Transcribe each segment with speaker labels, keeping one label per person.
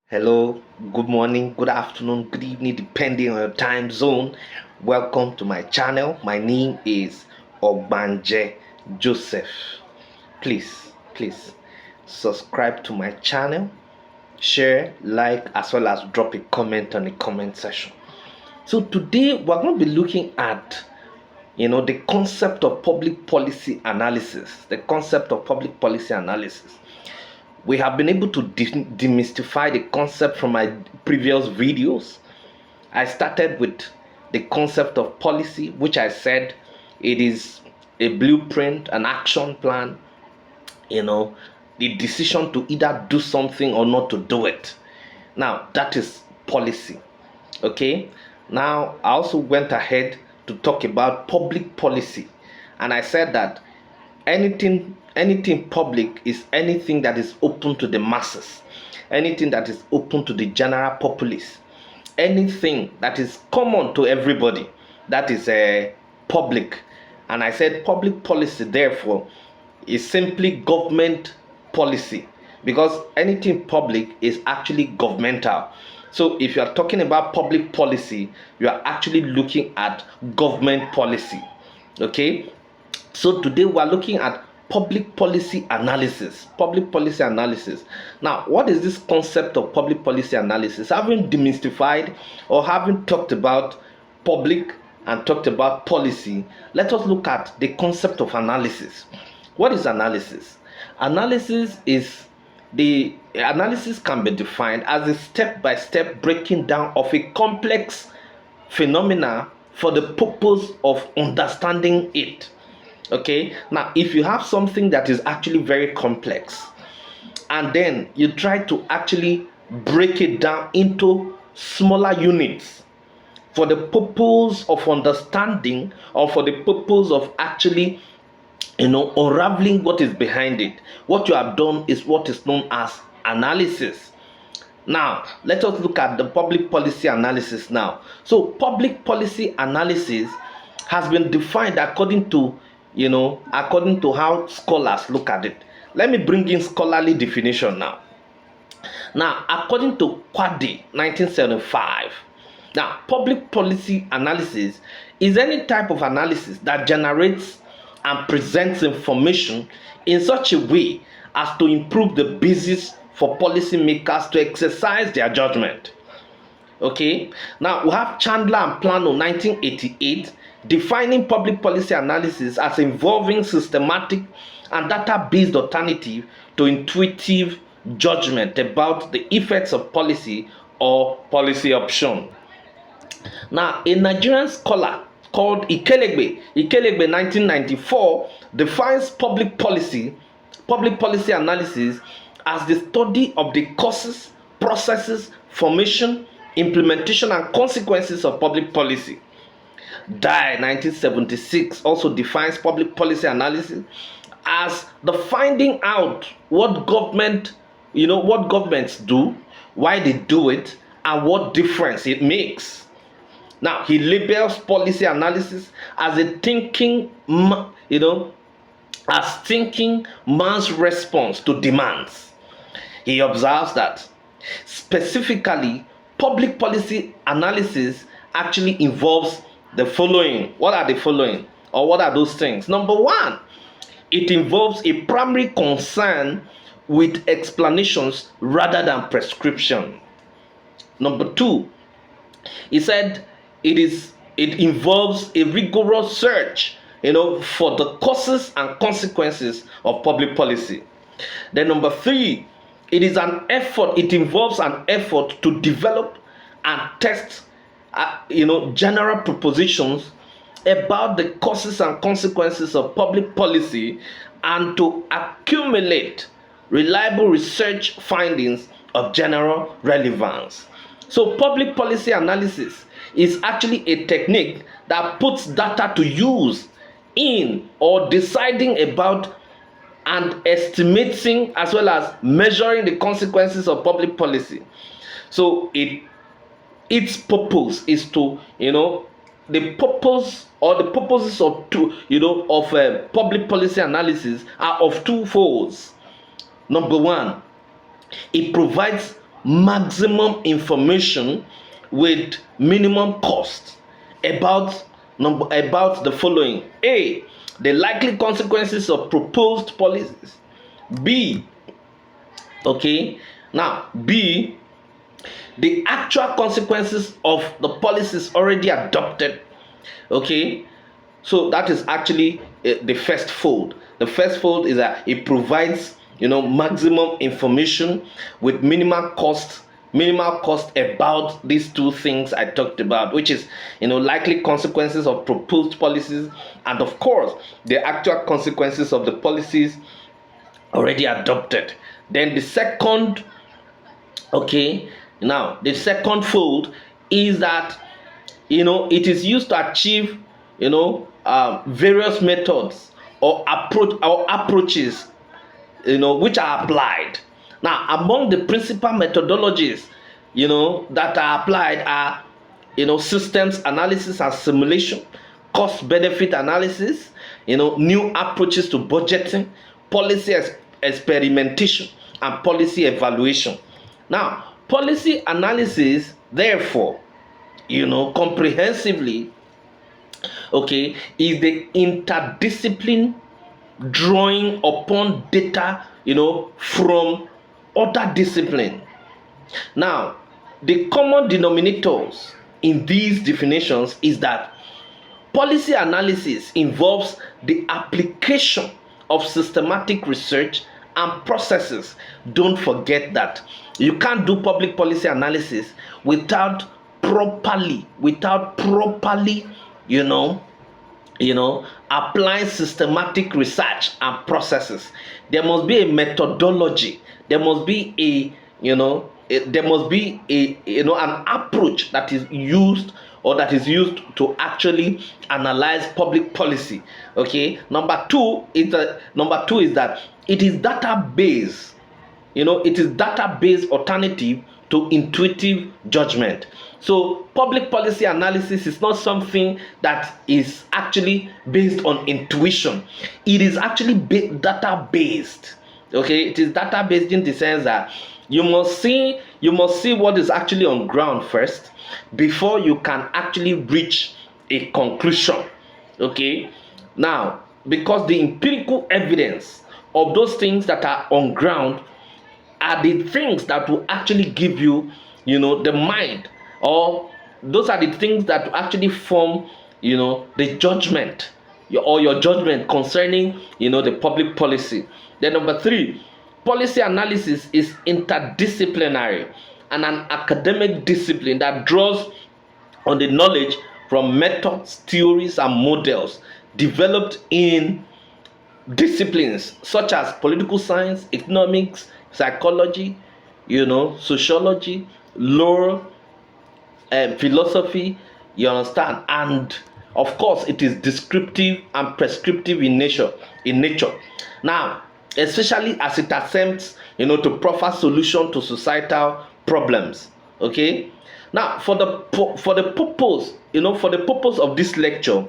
Speaker 1: Hello, good morning, good afternoon, good evening, depending on your time zone. Welcome to my channel. My name is Ogbanje Joseph. Please subscribe to my channel, share, like, as well as drop a comment on the comment section. So today we're going to be looking at the concept of public policy analysis. The concept of public policy analysis. We have been able to demystify the concept from my previous videos. I started with the concept of policy, which I said it is a blueprint, an action plan, the decision to either do something or not to do it. Now, that is policy. Okay. Now, I also went ahead to talk about public policy, and I said that anything public is anything that is open to the masses, anything that is open to the general populace, anything that is common to everybody, that is public. And I said public policy therefore is simply government policy, because anything public is actually governmental. So if you are talking about public policy, you are actually looking at government policy. Okay. So today we are looking at public policy analysis. Public policy analysis. Now, what is this concept of public policy analysis? Having demystified or having talked about public and talked about policy, let us look at the concept of analysis. What is analysis? Analysis can be defined as a step-by-step breaking down of a complex phenomena for the purpose of understanding it. Okay, now if you have something that is actually very complex and then you try to actually break it down into smaller units for the purpose of understanding, or for the purpose of actually unraveling what is behind it, what you have done is what is known as analysis. Now let us look at the public policy analysis now. So public policy analysis has been defined according to how scholars look at it. Let me bring in scholarly definition now. Now, according to Quaddy, 1975, now public policy analysis is any type of analysis that generates and presents information in such a way as to improve the basis for policymakers to exercise their judgment. Okay, now we have Chandler and Plano, 1988, defining public policy analysis as involving systematic and data-based alternative to intuitive judgment about the effects of policy or policy option. Now, a Nigerian scholar called Ikelegbe 1994, defines public policy analysis as the study of the causes, processes, formation, implementation, and consequences of public policy. Dye 1976 also defines public policy analysis as the finding out what governments do, why they do it, and what difference it makes. Now he labels policy analysis as a thinking man's response to demands. He observes that specifically public policy analysis actually involves the following. What are the following, or what are those things? Number one, it involves a primary concern with explanations rather than prescription. Number two, he said it involves a rigorous search for the causes and consequences of public policy. Then number three, it involves an effort to develop and test general propositions about the causes and consequences of public policy, and to accumulate reliable research findings of general relevance. So public policy analysis is actually a technique that puts data to use in or deciding about and estimating as well as measuring the consequences of public policy. So its purpose is to the purpose or the purposes of public policy analysis are of two folds. Number one, it provides maximum information with minimum cost about the following: A, the likely consequences of proposed policies. B, okay, now B, the actual consequences of the policies already adopted. Okay, so that is actually the first fold. The first fold is that it provides, maximum information with minimal cost about these two things I talked about, which is, likely consequences of proposed policies, and of course the actual consequences of the policies already adopted. Then the second, okay, now the second fold is that, it is used to achieve, various methods or approaches, which are applied. Now, among the principal methodologies, that are applied are, systems analysis and simulation, cost benefit analysis, new approaches to budgeting, policy experimentation, and policy evaluation. Now, policy analysis, therefore, comprehensively, okay, is the interdiscipline drawing upon data, from other discipline. Now, the common denominators in these definitions is that policy analysis involves the application of systematic research and processes. Don't forget that you can't do public policy analysis without properly, applying systematic research and processes. There must be a methodology. There must be an approach that is used to actually analyze public policy. Okay. Number two is that it is database. It is database alternative to intuitive judgment. So public policy analysis is not something that is actually based on intuition. It is actually data based. Okay, it is data based in the sense that you must see what is actually on ground first before you can actually reach a conclusion. Okay, now, because the empirical evidence of those things that are on ground are the things that will actually give you, the mind, or those are the things that will actually form, the judgment, your judgment concerning, the public policy. Then number three, policy analysis is interdisciplinary and an academic discipline that draws on the knowledge from methods, theories, and models developed in disciplines such as political science, economics, psychology, sociology, law, philosophy, you understand, and of course it is descriptive and prescriptive in nature. Now, especially as it attempts, to proffer solution to societal problems. Okay. Now, for the purpose of this lecture,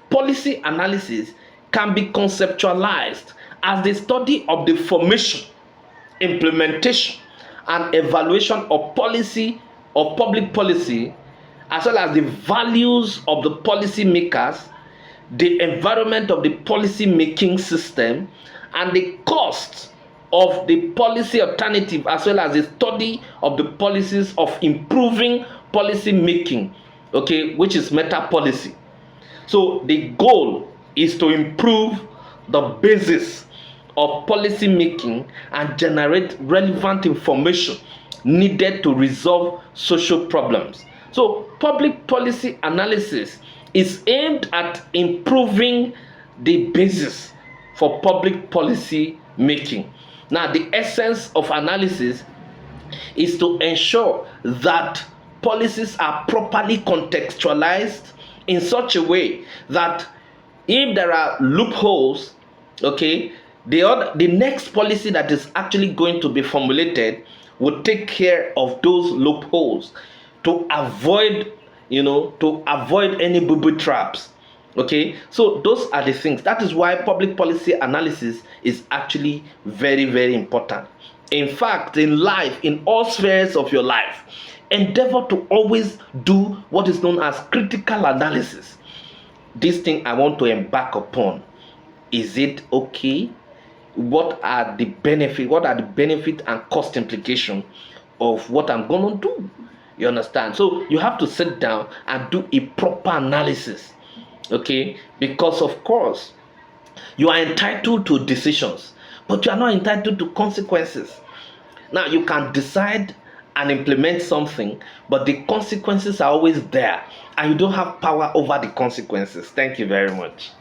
Speaker 1: policy analysis can be conceptualized as the study of the formation, implementation, and evaluation of public policy, as well as the values of the policy makers, the environment of the policy making system, and the costs of the policy alternative, as well as the study of the policies of improving policy making, okay, which is meta policy. So the goal is to improve the basis of policy making and generate relevant information needed to resolve social problems. So public policy analysis is aimed at improving the basis for public policy making. Now, the essence of analysis is to ensure that policies are properly contextualized in such a way that if there are loopholes, okay, the next policy that is actually going to be formulated will take care of those loopholes to avoid any booby traps. Okay, so those are the things. That is why public policy analysis is actually very, very important. In fact, in life, in all spheres of your life, endeavor to always do what is known as critical analysis. This thing I want to embark upon, is it okay? What are the benefit? What are the benefit and cost implication of what I'm gonna do? You understand? So you have to sit down and do a proper analysis, okay? Because of course you are entitled to decisions, but you are not entitled to consequences. Now you can decide and implement something, but the consequences are always there, and you don't have power over the consequences. Thank you very much.